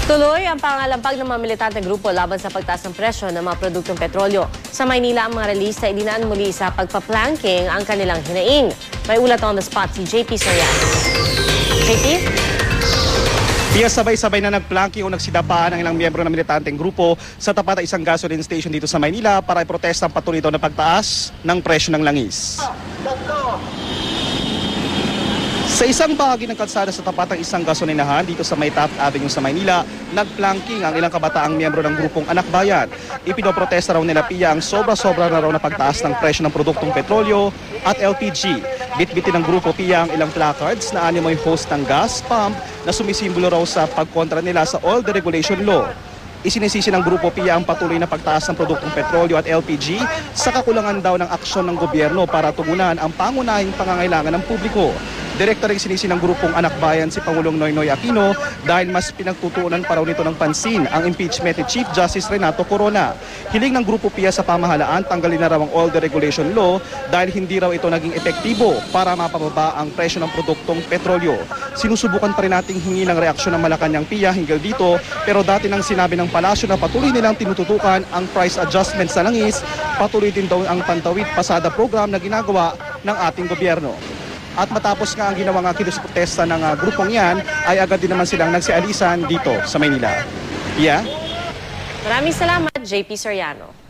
Tuloy ang pangalampag ng mga militante grupo laban sa pagtaas ng presyo ng mga produktong petrolyo. Sa Maynila, ang mga relista ay dinaan muli sa pagpa-planking ang kanilang hinaing. May ulat on the spot si JP Soriano. JP? Piya sabay-sabay na nagplanking o nagsidapaan ang ilang miyembro ng militanteng grupo sa tapat ng isang gasoline station dito sa Maynila para iprotesta ang patuloy na pagtaas ng presyo ng langis. Sa isang bahagi ng kalsada sa tapat ng isang gasolinahan dito sa May Taft Avenue sa Maynila, nagplanking ang ilang kabataang miyembro ng grupong Anak Bayan. Ipinoprotesta raw nila piya ang sobra-sobra na raw na pagtaas ng presyo ng produktong petrolyo at LPG. Bitbitin ng grupo piya ang ilang placards na animoy host ng gas pump na sumisimbolo raw sa pagkontra nila sa oil deregulation law. Isinisisi ng grupo piya ang patuloy na pagtaas ng produktong petrolyo at LPG sa kakulangan daw ng aksyon ng gobyerno para tugunan ang pangunahing pangangailangan ng publiko. Direkta rin sinisi ng grupong Anak Bayan si Pangulong Noynoy Aquino dahil mas pinagtutuunan pa raw nito ng pansin ang impeachment ni Chief Justice Renato Corona. Hiling ng grupo piya sa pamahalaan tanggalin na raw ang oil deregulation law dahil hindi raw ito naging epektibo para mapababa ang presyo ng produktong petrolyo. Sinusubukan pa rin nating hingi ng reaksyon ng Malacanang piya hinggil dito, pero dati nang sinabi ng palasyo na patuloy nilang tinututukan ang price adjustment sa langis, patuloy din daw ang Pantawid Pasada program na ginagawa ng ating gobyerno. At matapos nga ang ginawang kilos-protesta ng grupong yan, ay agad din naman silang nagsialisan dito sa Maynila. Yeah? Maraming salamat, JP Soriano.